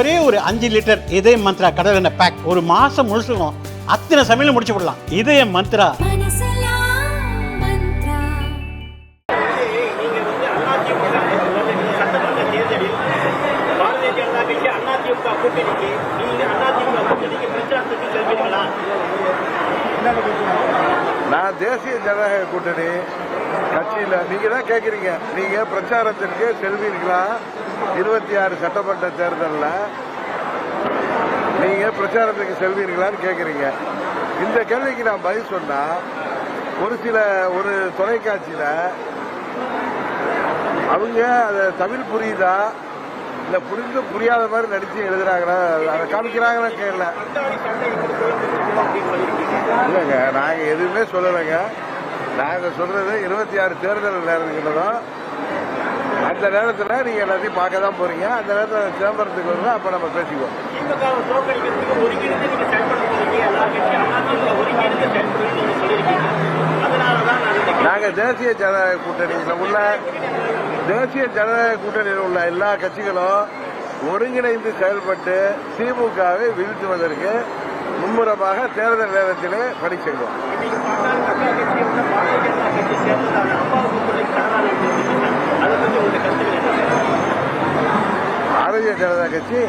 ஒரே ஒரு 5 லிட்டர் இதய மந்த்ரா கடல் எண்ணெய் பேக் ஒரு மாசம் முழுசுக்கும் அத்தனை சமையல முடிச்சு விடலாம். இதய மந்த்ரா. நான் தேசிய ஜனநாயக கூட்டணி கட்சியில் நீங்க தான் கேட்குறீங்க, நீங்க பிரச்சாரத்திற்கு செல்வீர்களா? 26 சட்டமன்ற தேர்தலில் நீங்க பிரச்சாரத்துக்கு செல்வீர்களான்னு கேட்குறீங்க. இந்த கேள்விக்கு நான் பதில் சொன்னா, ஒரு தொலைக்காட்சியில் அவங்க அதை தமிழ் புரியுதா இல்ல புரியாத மாதிரி நடிச்சு எழுதுறாங்களா, அதை காமிக்கிறாங்களா கேட்கல. இல்லைங்க, நாங்க எதுவுமே சொல்லலைங்க. நாங்க சொல்றது 26 தேர்தல் நேரங்களதும் அந்த நேரத்தில் நீங்க எல்லாத்தையும் பார்க்க தான் போறீங்க. அந்த நேரத்தில் சிதம்பரத்துக்கு வருவோம், அப்ப நம்ம பேசிக்குவோம். நாங்க தேசிய ஜனநாயக கூட்டணியில் உள்ள எல்லா கட்சிகளும் ஒருங்கிணைந்து செயல்பட்டு திமுகவை வீழ்த்துவதற்கு மும்முரமாக தேர்தல் நேரத்திலே பணி செய்வோம். பாரதிய ஜனதா கட்சி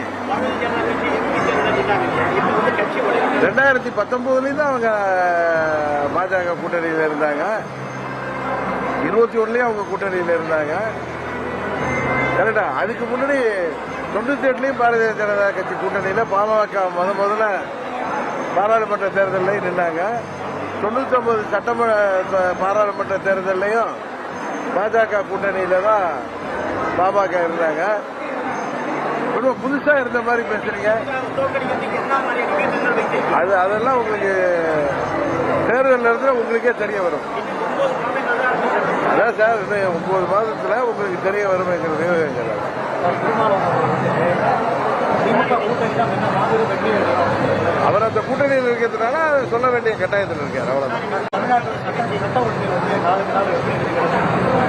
2019 தான் அவங்க பாஜக கூட்டணியில் இருந்தாங்க, 21லயும் அவங்க கூட்டணியில் இருந்தாங்க. கரெக்டா? அதுக்கு முன்னாடி 98லயும் பாரதிய ஜனதா கட்சி கூட்டணியில பாமக முதல்ல பாராளுமன்ற தேர்தலையும் நின்றாங்க. 99 சட்டமன்ற பாராளுமன்ற தேர்தலையும் பாஜக கூட்டணியில தான் பாமக இருந்தாங்க. புதுசா இருந்த மாதிரி பேசுறீங்க. அதெல்லாம் உங்களுக்கு தேர்தல் நேரத்தில் உங்களுக்கே தெரிய வரும். அதான் சார், 9 மாதத்துல உங்களுக்கு தெரிய வரும்ங்கிறது. அவர் அந்த கூட்டணியில் இருக்கிறதுனால சொல்ல வேண்டிய கட்டாயத்தில் இருக்கார். அவ்வளவுதான்.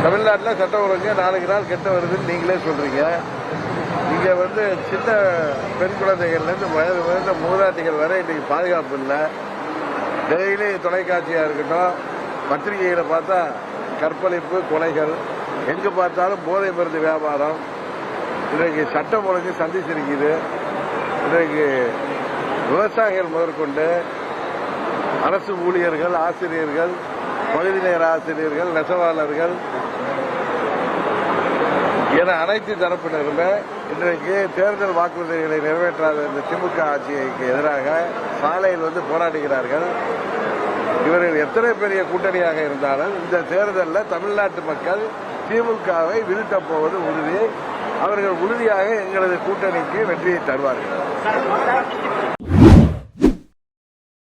தமிழ்நாட்டில் சட்ட ஒழுங்கு நாளுக்கு நாள் கெட்ட வருதுன்னு நீங்களே சொல்றீங்க. இங்க சின்ன பெண் குழந்தைகள்ல இருந்து வயது உயர்ந்த மூதாட்டிகள் வரை இன்னைக்கு பாதுகாப்பு இல்லை. டெய்லி தொலைக்காட்சியா இருக்கட்டும், பத்திரிகைகளை பார்த்தா கற்பழிப்பு, கொலைகள், எங்கு பார்த்தாலும் போதை மருந்து வியாபாரம். இன்றைக்கு சட்டம் ஒழுங்கு சந்திச்சிருக்குது. இன்றைக்கு விவசாயிகள் முதற்கொண்டு அரசு ஊழியர்கள், ஆசிரியர்கள், பகுதி நேர ஆசிரியர்கள், நெசவாளர்கள் என அனைத்து தரப்பினருமே இன்றைக்கு தேர்தல் வாக்குறுதிகளை நிறைவேற்றாத இந்த திமுக ஆட்சிக்கு எதிராக சாலையில் போராடுகிறார்கள். இவர்கள் எத்தனை பெரிய கூட்டணியாக இருந்தாலும் இந்த தேர்தலில் தமிழ்நாட்டு மக்கள் திமுகவை வீழ்த்தப் போவது உறுதி. அவர்கள் உறுதியாக எங்களது கூட்டணிக்கு வெற்றியை தருவார்கள்.